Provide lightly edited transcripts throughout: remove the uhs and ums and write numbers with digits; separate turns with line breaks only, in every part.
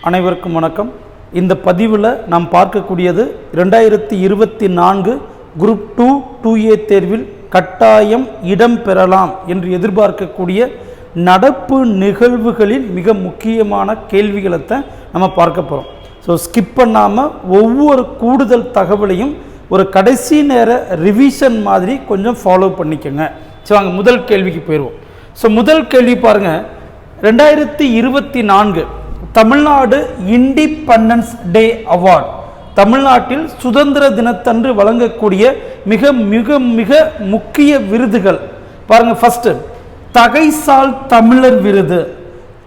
அனைவருக்கும் வணக்கம். இந்த பதிவில் நாம் பார்க்கக்கூடியது 2024 குரூப் 2 2A தேர்வில் கட்டாயம் இடம் பெறலாம் என்று எதிர்பார்க்கக்கூடிய நடப்பு நிகழ்வுகளின் மிக முக்கியமான கேள்விகளை நம்ம பார்க்க போகிறோம். ஸோ ஸ்கிப் பண்ணாமல் ஒவ்வொரு கூடுதல் தகவலையும் ஒரு கடைசி நேர ரிவிஷன் மாதிரி கொஞ்சம் ஃபாலோ பண்ணிக்கோங்க. ஸோ வாங்க முதல் கேள்விக்கு போயிடுவோம். ஸோ முதல் கேள்வி பாருங்கள், 2024 தமிழ்நாடு இண்டிபெண்டன்ஸ் டே அவார்டு, தமிழ்நாட்டில் சுதந்திர தினத்தன்று வழங்கக்கூடிய மிக மிக மிக முக்கிய விருதுகள் பாருங்க. ஃபர்ஸ்ட் தகைசால் தமிழர் விருது,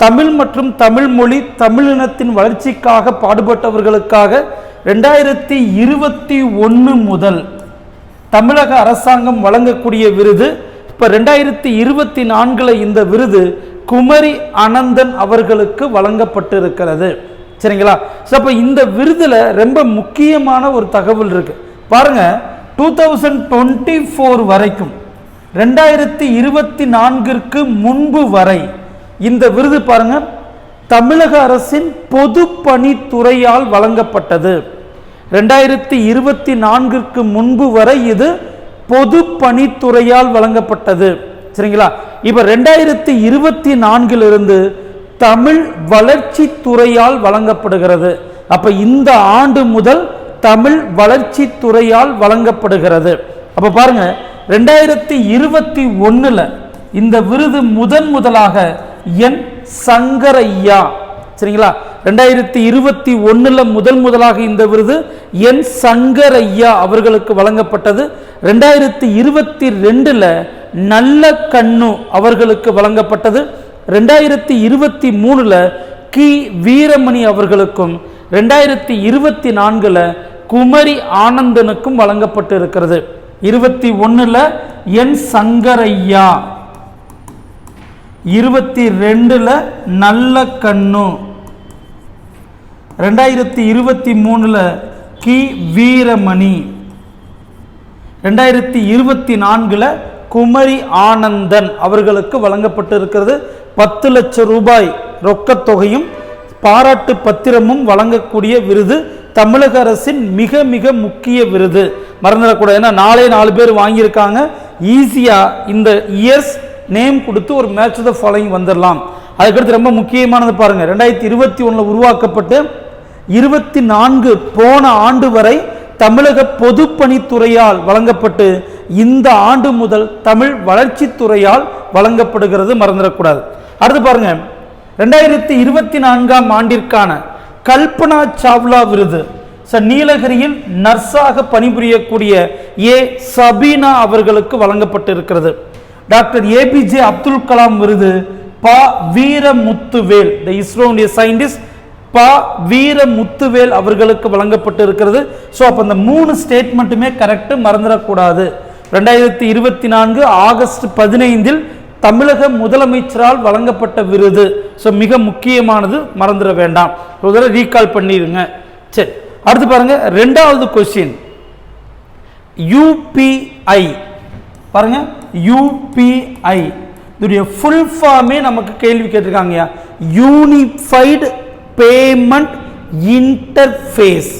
தமிழ் மற்றும் தமிழ் மொழி தமிழினத்தின் வளர்ச்சிக்காக பாடுபட்டவர்களுக்காக 2021 முதல் தமிழக அரசாங்கம் வழங்கக்கூடிய விருது. இப்போ 2024 இந்த விருது குமரி அனந்தன் அவர்களுக்கு வழங்கப்பட்டிருக்கிறது. சரிங்களா? ஸோ அப்போ இந்த விருதில் ரொம்ப முக்கியமான ஒரு தகவல் இருக்கு பாருங்க. 2024 வரைக்கும் 2024 முன்பு வரை இந்த விருது பாருங்க தமிழக அரசின் பொதுப்பணித்துறையால் வழங்கப்பட்டது. 2024 முன்பு வரை இது பொதுப்பணித்துறையால் வழங்கப்பட்டது. சரிங்களா? இப்ப 2024 இருந்து தமிழ் வளர்ச்சி துறையால் வழங்கப்படுகிறது. அப்ப இந்த ஆண்டு முதல் தமிழ் வளர்ச்சி துறையால் வழங்கப்படுகிறது. அப்ப பாருங்க 2021 இந்த விருது முதலாக என் சங்கரையா, சரிங்களா, 2021 முதலாக இந்த விருது என் சங்கரையா அவர்களுக்கு வழங்கப்பட்டது. 2022 நல்ல கண்ணு அவர்களுக்கு வழங்கப்பட்டது. 2023 கி வீரமணி அவர்களுக்கும் 2024 குமரி ஆனந்தனுக்கும் வழங்கப்பட்டு இருக்கிறது. 21 என் சங்கரையா, 22 நல்ல கண்ணு, 2023 கி வீரமணி, 2024 குமரி ஆனந்தன் அவர்களுக்கு வழங்கப்பட்டு இருக்கிறது. 10 லட்சம் ரூபாய் ரொக்கத் தொகையும் பாராட்டு பத்திரமும் வழங்கக்கூடிய விருது தமிழக அரசின் மிக மிக முக்கிய விருது. மறந்துடக்கூடாது, ஏன்னா 4 பேர் வாங்கியிருக்காங்க. ஈஸியா இந்த இயர்ஸ் நேம் கொடுத்து ஒரு மேட்ச் த ஃபாலோயிங் வந்துடலாம். அதுக்கடுத்து ரொம்ப முக்கியமானது பாருங்க, 2021 உருவாக்கப்பட்டு 24 போன ஆண்டு வரை தமிழக பொதுப்பணித்துறையால் வழங்கப்பட்டு இந்த ஆண்டு முதல் தமிழ் வளர்ச்சி துறையால் வழங்கப்படுகிறது. மறந்துடக்கூடாது. அடுத்து பாருங்க, 2024 ஆண்டிற்கான கல்பனா சாவ்லா விருது நீலகிரியில் நர்ஸாக பணிபுரியக்கூடிய ஏ சபீனா அவர்களுக்கு வழங்கப்பட்டு இருக்கிறது. டாக்டர் APJ அப்துல் கலாம் விருது ப வீரமுத்துவேல், தி இஸ்ரோனிய சயின்டிஸ்ட் ப வீரமுத்துவேல் அவர்களுக்கு வழங்கப்பட்டு இருக்கிறது. ஸோ அப்போ இந்த 3 ஸ்டேட்மெண்ட்டுமே கரெக்டு, மறந்துடக்கூடாது. 2024 ஆகஸ்ட் 15 தமிழக முதலமைச்சரால் வழங்கப்பட்ட விருது. ஸோ மிக முக்கியமானது, மறந்துட வேண்டாம். ஒரு தடவை ரீகால் பண்ணிடுங்க. சரி, அடுத்து பாருங்க, 2வது கொஸ்டின் UPI பாருங்க. UPI இதோடைய ஃபுல் ஃபார்மே நமக்கு கேள்வி கேட்டிருக்காங்க. யூனிஃபைடு பேமெண்ட் இன்டர்ஃபேஸ்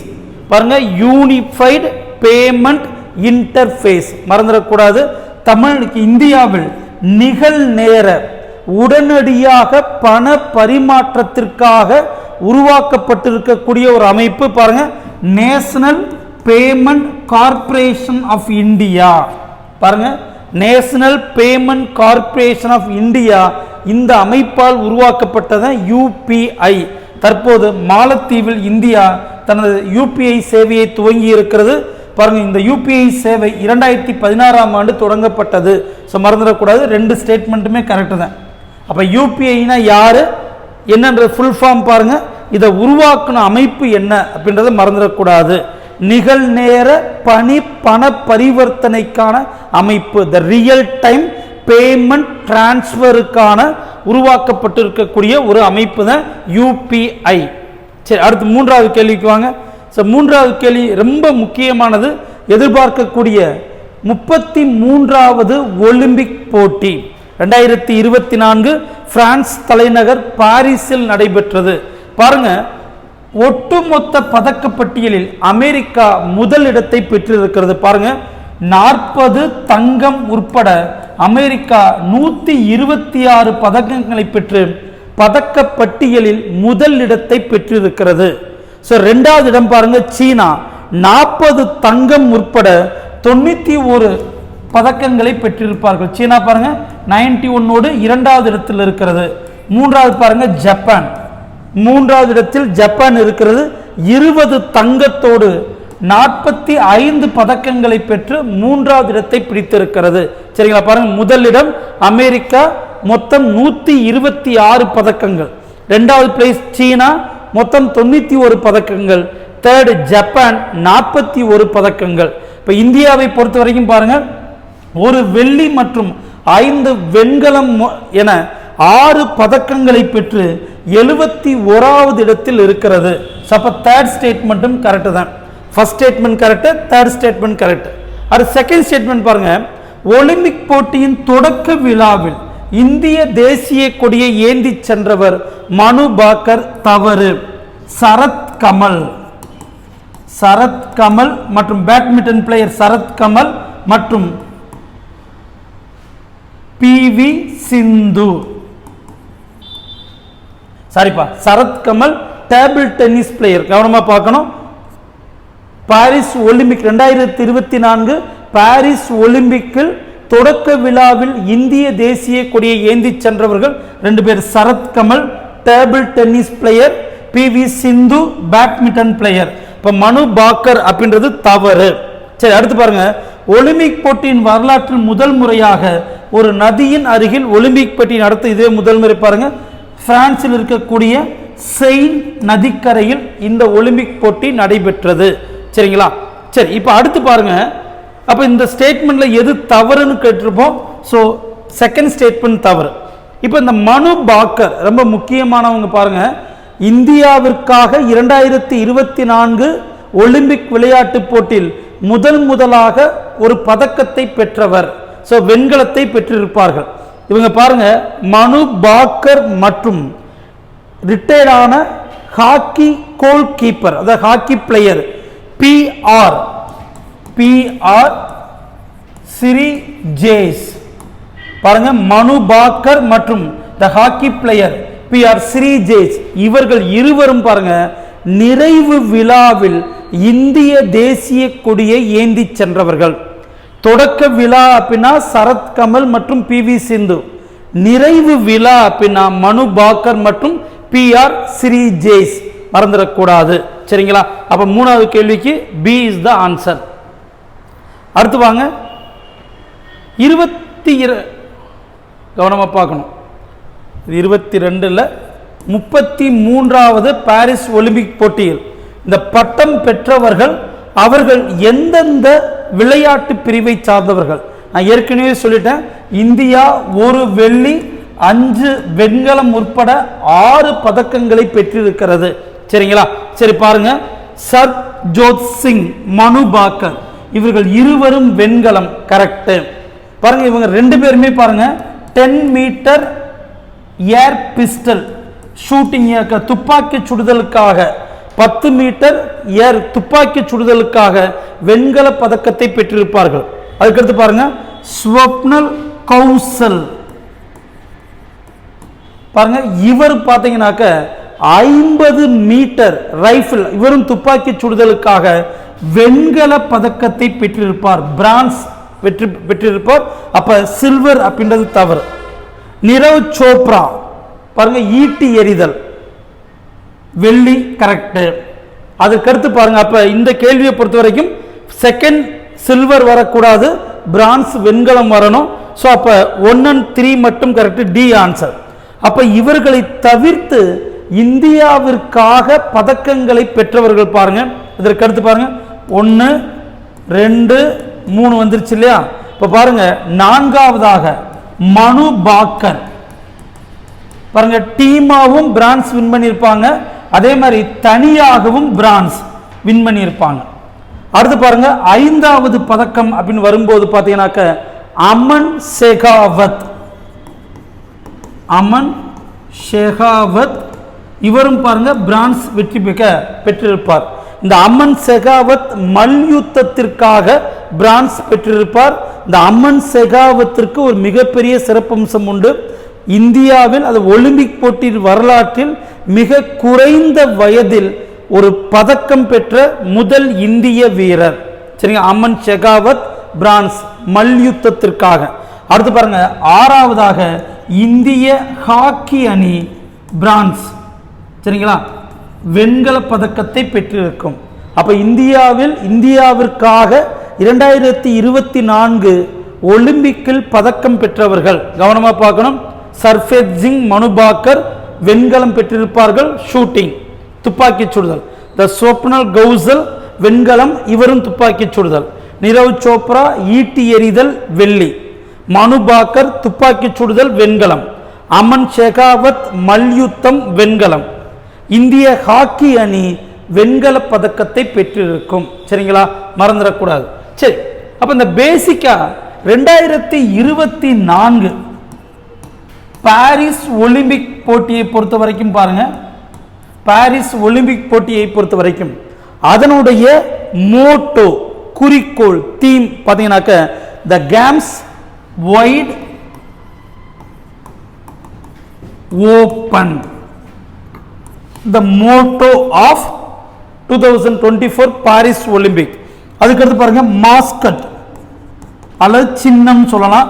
பாருங்க, யூனிஃபைடு பேமெண்ட் இன்டர்ஃபேஸ், மறந்துடக்கூடாது. தமிழுக்கு இந்தியாவில் நிகழ்நேர உடனடியாக பண பரிமாற்றத்திற்காக உருவாக்கப்பட்டிருக்கக்கூடிய ஒரு அமைப்பு பாருங்க, national payment corporation of India. பாருங்க, national payment corporation of India இந்த அமைப்பால் உருவாக்கப்பட்டது UPI. தற்போது மாலத்தீவில் இந்தியா தனது UPI சேவையை துவங்கி இருக்கிறது. பாருங்க, இந்த UPI சேவை 2016 ஆண்டு தொடங்கப்பட்டது. ஸோ மறந்துடக்கூடாது, 2 ஸ்டேட்மெண்ட்டுமே கரெக்டு தான். அப்போ UPIனா யாரு என்னன்ற ஃபுல் ஃபார்ம் பாருங்க. இதை உருவாக்குன அமைப்பு என்ன அப்படின்றத மறந்துடக்கூடாது. நிகழ்நேர பண பரிவர்த்தனைக்கான அமைப்பு, த ரியல் டைம் பேமெண்ட் டிரான்ஸ்ஃபருக்கான உருவாக்கப்பட்டிருக்கக்கூடிய ஒரு அமைப்பு தான் UPI. சரி, அடுத்து 3வது கேள்விக்கு வாங்க. ஸோ 3வது கேள்வி ரொம்ப முக்கியமானது. எதிர்பார்க்கக்கூடிய 33வது ஒலிம்பிக் போட்டி 2024 பிரான்ஸ் தலைநகர் பாரிஸில் நடைபெற்றது. பாருங்க, ஒட்டுமொத்த பதக்கப்பட்டியலில் அமெரிக்கா முதல் இடத்தை பெற்றிருக்கிறது. பாருங்க, 40 தங்கம் உட்பட அமெரிக்கா 126 பதக்கங்களை பெற்று பதக்கப்பட்டியலில் முதல் இடத்தை பெற்றிருக்கிறது. இரண்டாவது இடம் பாருங்க, சீனா 40 தங்கம் உட்பட 91 பதக்கங்களை பெற்றிருப்பார்கள். சீனா பாருங்க 91 இரண்டாவது இடத்தில் இருக்கிறது. மூன்றாவது பாருங்க ஜப்பான், மூன்றாவது இடத்தில் ஜப்பான் இருக்கிறது 20 தங்கத்தோடு 45 பதக்கங்களை பெற்று மூன்றாவது இடத்தை பிடித்திருக்கிறது. சரிங்களா? பாருங்க, முதலிடம் அமெரிக்கா மொத்தம் 126 பதக்கங்கள், இரண்டாவது பிளேஸ் சீனா மொத்தம் 91 பதக்கங்கள், தேர்டு ஜப்பான் 41 பதக்கங்கள். இப்ப இந்தியாவை பொறுத்த வரைக்கும் பாருங்க, ஒரு வெள்ளி மற்றும் 5 வெண்கலம் என 6 பதக்கங்களை பெற்று 71வது இடத்தில் இருக்கிறது. அப்ப தேர்ட் ஸ்டேட்மெண்ட்டும் கரெக்ட் தான். First statement correct, third statement correct. அது செகண்ட் ஸ்டேட்மெண்ட் பாருங்க, ஒலிம்பிக் போட்டியின் தொடக்க விழாவில் இந்திய தேசிய கொடியை ஏந்தி சென்றவர் மனு பாக்கர். தவறு. சரத் கமல், சரத் கமல் மற்றும் பேட்மிண்டன் பிளேயர் சரத் கமல் மற்றும் பி.வி. சிந்து. சாரிப்பா, Sharath Kamal table tennis player. கவனமா பார்க்கணும். பாரிஸ் ஒலிம்பிக் 2024 பாரிஸ் ஒலிம்பிக்கில் தொடக்க விழாவில் இந்திய தேசிய கொடியை ஏந்தி சென்றவர்கள் 2 பேர், Sharath Kamal table tennis player, P V. Sindhu badminton player. இப்ப மனு பாக்கர் அப்படின்றது தவறு. சரி, அடுத்து பாருங்க, ஒலிம்பிக் போட்டியின் வரலாற்றில் முதல் முறையாக ஒரு நதியின் அருகில் ஒலிம்பிக் போட்டி நடத்த இதே முதல் முறை. பாருங்க, பிரான்சில் இருக்கக்கூடிய செயின் நதிக்கரையில் இந்த ஒலிம்பிக் போட்டி நடைபெற்றது. சரிங்களா? சரி, இப்ப அடுத்து பாருங்க, அப்ப இந்த ஸ்டேட்மெண்ட்ல எது தவறுன்னு கேட்டிருப்போம். ஸோ செகண்ட் ஸ்டேட்மெண்ட் தவறு. இப்ப இந்த மனு பாக்கர் ரொம்ப முக்கியமானவங்க. பாருங்க, இந்தியாவிற்காக 2024 ஒலிம்பிக் விளையாட்டு போட்டியில் முதலாக ஒரு பதக்கத்தை பெற்றவர். ஸோ வெண்கலத்தை பெற்றிருப்பார்கள் இவங்க. பாருங்க, மனு பாக்கர் மற்றும் ரிட்டையர்டான ஹாக்கி கோல் கீப்பர், அதாவது ஹாக்கி பிளேயர் பி.ஆர். சிரி ஜேஸ். பாருங்க, மனு பாக்கர் மற்றும் த ஹாக்கி பிளேயர் பி.ஆர். சிரி ஜேஸ் இவர்கள் இருவரும் பாருங்க நிறைவு விழாவில் இந்திய தேசிய கொடியை ஏந்தி சென்றவர்கள். தொடக்க விழா அப்படின்னா சரத் கமல் மற்றும் பி.வி. சிந்து, நிறைவு விழா அப்படின்னா மனு பாக்கர் மற்றும் பி.ஆர். சிரி ஜேஸ். மறந்துடக்கூடாது. சரிங்களா? அப்ப மூணாவது கேள்விக்கு பி இஸ் த ஆன்சர். அடுத்து வாங்க, 22 கவனமா பார்க்கணும். 22 33வது பாரிஸ் ஒலிம்பிக் போட்டியில் இந்த பட்டம் பெற்றவர்கள் அவர்கள் எந்தெந்த விளையாட்டு பிரிவை சார்ந்தவர்கள்? நான் ஏற்கனவே சொல்லிட்டேன், இந்தியா 1 வெள்ளி 5 வெண்கலம் உட்பட 6 பதக்கங்களை பெற்றிருக்கிறது. சரிங்களா? சரி, பாருங்க, சர்ஜோத் சிங், மனு பாக்கர் இவர்கள் இருவரும் வெண்கலம். கரெக்ட். பாருங்க, இவங்க 2 பேருமே பாருங்க 10 மீட்டர் ஏர் பிஸ்டல் ஷூட்டிங், துப்பாக்கி சுடுதலுக்காக 10 மீட்டர் ஏர் துப்பாக்கி சுடுதலுக்காக வெண்கல பதக்கத்தை பெற்றிருப்பார்கள். அதுக்கடுத்து பாருங்க, ஸ்வப்னல் கௌசல். பாருங்க, இவர் பார்த்தீங்கன்னாக்க 50 மீட்டர் ரைபிள், இவரும் துப்பாக்கி சுடுதலுக்காக வெண்கல பதக்கத்தை பெற்றிருப்பார். பிரான்ஸ் பெற்றிருப்பார். அப்ப சில்வர் அப்படின்றது தவறு. நிரவ் சோப்ரா பாருங்க ஈட்டி எறிதல், வெள்ளி. கரெக்ட். அதுக்கடுத்து பாருங்க, அப்ப இந்த கேள்வியை பொறுத்த வரைக்கும் செகண்ட் சில்வர் வரக்கூடாது, பிரான்ஸ் வெண்கலம் வரணும். ஸோ அப்ப 1 and 3 மட்டும் கரெக்ட். D answer. அப்ப இவர்களை தவிர்த்து இந்தியாவிற்காக பதக்கங்களை பெற்றவர்கள் பாருங்க. இதற்கு அடுத்து பாருங்க 1 2 3 வந்துருச்சு இல்லையா? இப்ப பாருங்க, 4வதாக மனு பாக்கர். பாருங்க, டீமாவும் பிரான்ஸ் வின் பண்ணியிருப்பாங்க, அதே மாதிரி தனியாகவும் பிரான்ஸ் வின் பண்ணியிருப்பாங்க. அடுத்து பாருங்க, 5வது பதக்கம் அப்படின்னு வரும்போது பார்த்தீங்கன்னாக்க அமன் ஷெகாவத். அமன் ஷெகாவத் இவரும் பாருங்க பிரான்ஸ் வெற்றி பெற்றிருப்பார். இந்த அம்மன் செகாவத் மல்யுத்தத்திற்காக பிரான்ஸ் பெற்றிருப்பார். இந்த அம்மன் செகாவத்திற்கு ஒரு மிகப்பெரிய சிறப்பம்சம் உண்டு. இந்தியாவில் அது ஒலிம்பிக் போட்டியின் வரலாற்றில் மிக குறைந்த வயதில் ஒரு பதக்கம் பெற்ற முதல் இந்திய வீரர். சரிங்க, அம்மன் செகாவத் பிரான்ஸ் மல்யுத்தத்திற்காக. அடுத்து பாருங்க, ஆறாவதாக இந்திய ஹாக்கி அணி பிரான்ஸ், சரிங்களா, வெண்கல பதக்கத்தை பெற்றிருக்கும். அப்ப இந்தியாவிற்காக 2024 ஒலிம்பிக்கில் பதக்கம் பெற்றவர்கள் கவனமா பார்க்கணும். சர்ஃபேத் சிங், மனுபாக்கர் வெண்கலம் பெற்றிருப்பார்கள் ஷூட்டிங், துப்பாக்கி சுடுதல். த ஸ்வப்னல் கௌசல் வெண்கலம், இவரும் துப்பாக்கி சுடுதல். நிரவ் சோப்ரா ஈட்டி எறிதல் வெள்ளி. மனுபாக்கர் துப்பாக்கி சுடுதல் வெண்கலம். அமன் ஷெகாவத் மல்யுத்தம் வெண்கலம். இந்திய ஹாக்கி அணி வெண்கல பதக்கத்தை பெற்றிருக்கும். சரிங்களா, மறந்துடக்கூடாது. சரி, அப்ப இந்த பேசிக்கா 2024 பாரிஸ் ஒலிம்பிக் போட்டியை பொறுத்த வரைக்கும் பாருங்க, பாரிஸ் ஒலிம்பிக் போட்டியை பொறுத்த வரைக்கும் அதனுடைய மோட்டோ, குறிக்கோள், தீம் பார்த்தீங்கன்னாக்க the games wide open, the motto of 2024 Paris Olympic. அதுக்கடுத்து பாருங்க மாஸ்கட் அல்லது சின்னம் சொல்லலாம்.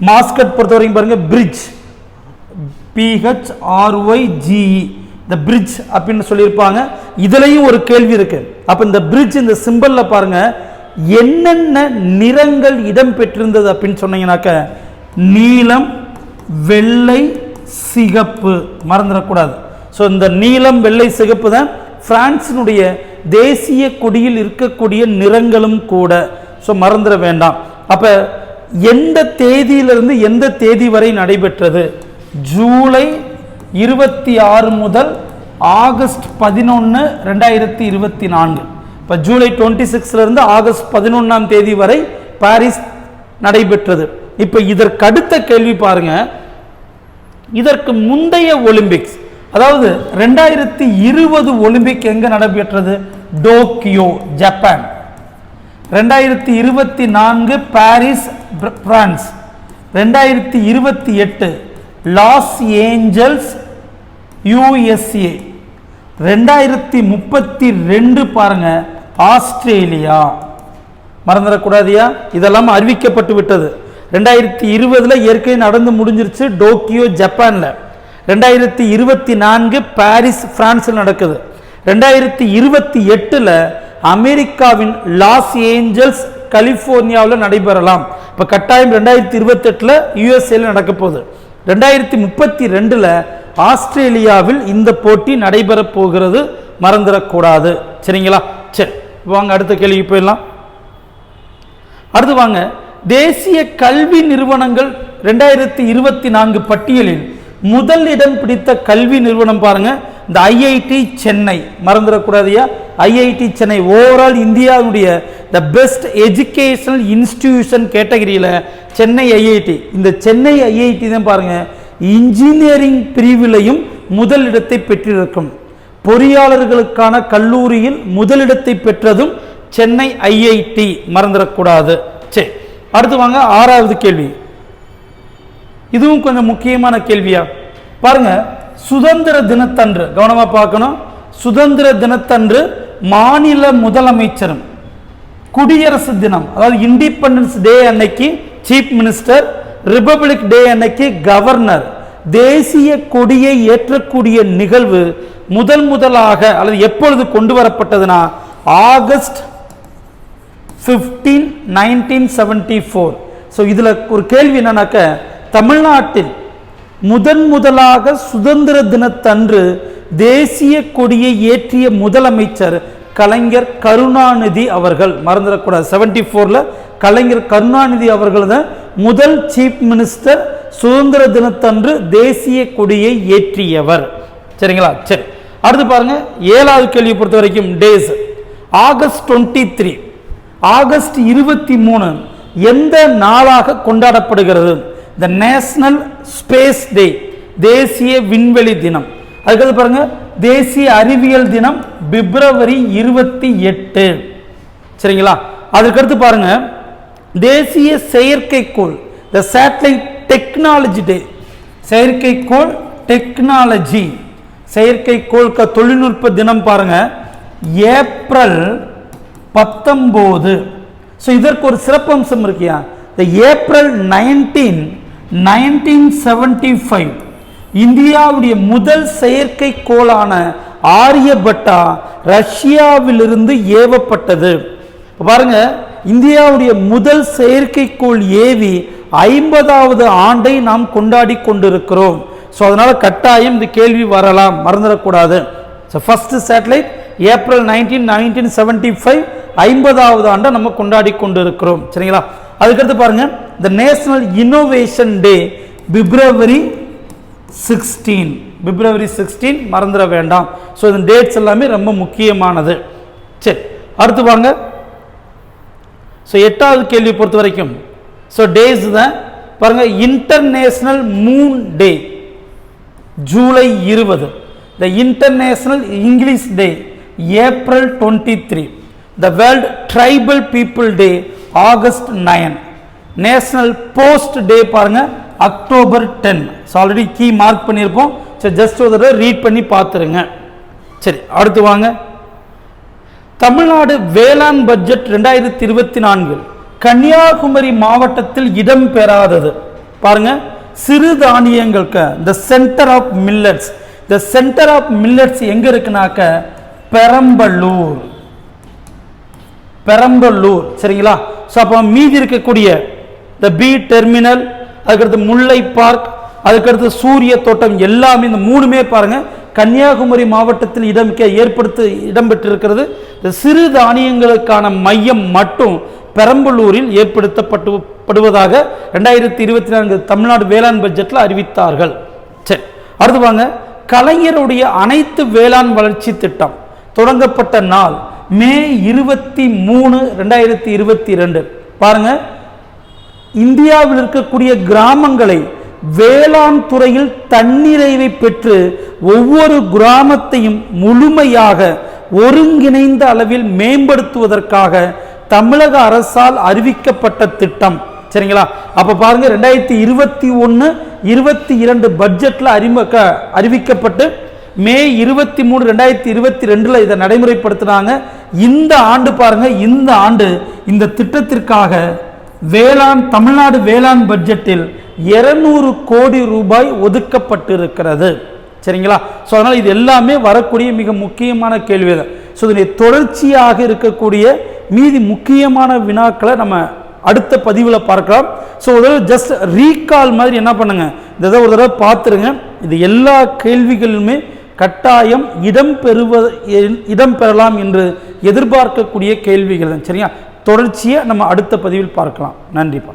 மாஸ்கட் பொறுத்த வரைக்கும் பாருங்க பிரிட்ஜ், PHRYGE, இந்த பிரிட்ஜ் அப்படின்னு சொல்லியிருப்பாங்க. இதுலையும் ஒரு கேள்வி இருக்கு. அப்ப இந்த பிரிட்ஜ், இந்த சிம்பல்ல பாருங்க என்னென்ன நிறங்கள் இடம் பெற்றிருந்தது அப்படின்னு சொன்னீங்கன்னாக்க நீலம், வெள்ளை, சிகப்பு, மறந்துடக்கூடாது. ஸோ இந்த நீலம், வெள்ளை, சிகப்பு தான் பிரான்சினுடைய தேசிய கொடியில் இருக்கக்கூடிய நிறங்களும் கூட. ஸோ மறந்துட வேண்டாம். அப்ப எந்த தேதியிலிருந்து எந்த தேதி வரை நடைபெற்றது? ஜூலை 26 முதல் ஆகஸ்ட் 11, 2024. இப்போ ஜூலை 26 இருந்து ஆகஸ்ட் 11ஆம் தேதி வரை பாரிஸ் நடைபெற்றது. இப்போ இதற்கு அடுத்த கேள்வி பாருங்க, இதற்கு முந்தைய ஒலிம்பிக்ஸ், அதாவது 2020 ஒலிம்பிக் எங்க நடைபெற்றது? Tokyo, Japan. 2024 Paris, France. 2028 Los Angeles, USA. 2032 பாருங்க ஆஸ்திரேலியா. மறந்துடக்கூடாதியா, இதெல்லாம் அறிவிக்கப்பட்டு விட்டது. 2020 ஏற்கனவே நடந்து முடிஞ்சிருச்சு டோக்கியோ, ஜப்பான்ல. 2024 பாரிஸ், பிரான்ஸில் நடக்குது. 2028 அமெரிக்காவின் லாஸ் ஏஞ்சல்ஸ், கலிபோர்னியாவில் நடைபெறலாம். இப்போ கட்டாயம் 2028 USA நடக்க போகுது. 2032 ஆஸ்திரேலியாவில் இந்த போட்டி நடைபெற போகிறது, மறந்துடக்கூடாது. சரிங்களா? சரி, வாங்க அடுத்த கேள்வி போயிடலாம். அடுத்து வாங்க, தேசிய கல்வி நிறுவனங்கள் 2024 பட்டியலில் முதல் இடம் பிடித்த கல்வி நிறுவனம் பாருங்க, இந்த IIT சென்னை. மறந்துடக்கூடாதியா, IIT சென்னை ஓவரால் இந்தியாவுடைய த பெஸ்ட் எஜுகேஷனல் இன்ஸ்டிடியூஷன் கேட்டகரியில் சென்னை IIT. இந்த சென்னை IIT தான் பாருங்க இன்ஜினியரிங் பிரிவிலையும் முதலிடத்தை பெற்றிருக்கும். பொறியாளர்களுக்கான கல்லூரியில் முதலிடத்தை பெற்றதும் சென்னை IIT, மறந்துடக்கூடாது. சரி, அடுத்து வாங்க ஆறாவது கேள்வி. இதுவும் கொஞ்சம் முக்கியமான கேள்வியா பாருங்க. சுதந்திர தினத்தன்று கவனமா பார்க்கணும். சுதந்திர தினத்தன்று மாநில முதலமைச்சரும், குடியரசு தினம் அதாவது இண்டிபெண்டன்ஸ் டே அன்னைக்கு சீஃப் மினிஸ்டர், ரிபப்ளிக் டே அன்னைக்கு கவர்னர் தேசிய கொடியை ஏற்றக்கூடிய நிகழ்வு முதலாக அல்லது எப்பொழுது கொண்டு வரப்பட்டதுன்னா ஆகஸ்ட் 15, 1974. ஸோ இதுல ஒரு கேள்வி என்னன்னாக்க, தமிழ்நாட்டில் முதலாக சுதந்திர தினத்தன்று தேசிய கொடியை ஏற்றிய முதலமைச்சர் கலைஞர் கருணாநிதி அவர்கள். மறந்துடக்கூடாது, 74 கலைஞர் கருணாநிதி அவர்கள் தான் முதல் சீஃப் மினிஸ்டர், சுதந்திர தினத்தன்று தேசிய கொடியை ஏற்றியவர். சரிங்களா? சரி, அடுத்து பாருங்க ஏழாவது கேள்வி பொறுத்த வரைக்கும் டேஸ். ஆகஸ்ட் 23, ஆகஸ்ட் 23 எந்த நாளாக கொண்டாடப்படுகிறது? த நேஷனல் ஸ்பேஸ் டே, தேசிய விண்வெளி தினம். அதுக்கடுத்து பாருங்க, தேசிய அறிவியல் தினம் பிப்ரவரி 28. சரிங்களா? அதுக்கடுத்து பாருங்க, தேசிய செயற்கைக்கோள் த சேட்டலைட் டெக்னாலஜி டே. செயற்கைக்கோள் டெக்னாலஜி, செயற்கைக்கோள் தொழில்நுட்ப தினம் பாருங்க ஏப்ரல் 19. ஸோ இதற்கு ஒரு சிறப்பம்சம் இருக்கியா, இந்த ஏப்ரல் 19, 1975 இந்தியாவுடைய முதல் செயற்கைக்கோளான ஆரியபட்டா ரஷ்யாவிலிருந்து ஏவப்பட்டது. பாருங்க, இந்தியாவுடைய முதல் செயற்கைக்கோள் ஏவி 50வது ஆண்டை நாம் கொண்டாடி கொண்டிருக்கிறோம். ஸோ அதனால கட்டாயம் இந்த கேள்வி வரலாம், மறந்துடக்கூடாது. ஸோ ஃபர்ஸ்ட் சேட்டலைட் ஏப்ரல் 19, 1975 50வது ஆண்டை நம்ம கொண்டாடி கொண்டிருக்கிறோம். சரிங்களா? அதுக்கடுத்து பாருங்க, இந்த நேஷனல் இன்னோவேஷன் டே பிப்ரவரி 16. பிப்ரவரி 16 மறந்துட வேண்டாம். ஸோ இந்த டேட்ஸ் எல்லாமே ரொம்ப முக்கியமானது. சரி, அடுத்து வாங்க. ஸோ 8வது கேள்வி பொறுத்த வரைக்கும் ஸோ டேஸ் தான் பாருங்க, international moon day July 20. The international English day April 23. The world tribal people day August 9. National post day பாருங்க October 10. So already key mark பண்ணியிருப்போம். சரி, ஜஸ்ட் ஒரு தடவை ரீட் பண்ணி பார்த்துருங்க. சரி, அடுத்து வாங்க. தமிழ்நாடு வேளாண் பட்ஜெட் 2024 கன்னியாகுமரி மாவட்டத்தில் இடம் பெறாதது பாருங்க, சிறு தானியங்களுக்கு the centre of millets. The centre of millets எங்க இருக்குனாக்க பெரம்பலூர். பெரம்பலூர். சரிங்களா? ஸோ அப்போ மீதி இருக்கக்கூடிய த பி டெர்மினல், அதுக்கடுத்து முல்லை பார்க், அதுக்கடுத்து சூரிய தோட்டம் எல்லாமே இந்த மூணுமே பாருங்க கன்னியாகுமரி மாவட்டத்தில் இடம் பெற்றிருக்கிறது. இந்த சிறு தானியங்களுக்கான மையம் மட்டும் பெரம்பலூரில் ஏற்படுத்தப்படுவதாக 2024 தமிழ்நாடு வேளாண் பட்ஜெட்டில் அறிவித்தார்கள். சரி, அடுத்து வாங்க. கலைஞருடைய அனைத்து வேளாண் வளர்ச்சி திட்டம் தொடங்கப்பட்ட நாள் மே 23, 2022. பாருங்க, இந்தியாவில் இருக்கக்கூடிய கிராமங்களை வேளாண் துறையில் தன்னிறைவை பெற்று ஒவ்வொரு கிராமத்தையும் முழுமையாக ஒருங்கிணைந்த அளவில் மேம்படுத்துவதற்காக தமிழக அரசால் அறிவிக்கப்பட்ட திட்டம். சரிங்களா? அப்ப பாருங்க, 2021, 22 பட்ஜெட்ல அறிவிக்கப்பட்டு மே 23, 2022 இதை நடைமுறைப்படுத்தினாங்க. இந்த ஆண்டு பாருங்க, இந்த ஆண்டு இந்த திட்டத்திற்காக தமிழ்நாடு வேளாண் பட்ஜெட்டில் 200 கோடி ரூபாய் ஒதுக்கப்பட்டிருக்கிறது. சரிங்களா? ஸோ அதனால் இது எல்லாமே வரக்கூடிய மிக முக்கியமான கேள்வி தான். ஸோ இதனை தொடர்ச்சியாக இருக்கக்கூடிய மீதி முக்கியமான வினாக்களை நம்ம அடுத்த பதிவில் பார்க்கலாம். ஸோ ஒரு தடவை ஜஸ்ட் ரீகால் மாதிரி என்ன பண்ணுங்க, இதை ஒரு தடவை பார்த்துருங்க. இது எல்லா கேள்விகளுமே கட்டாயம் இடம் பெறலாம் என்று எதிர்பார்க்கக்கூடிய கேள்விகள் தான். சரியா? தொடர்ச்சியை நம்ம அடுத்த பதிவில் பார்க்கலாம். நன்றிப்பா.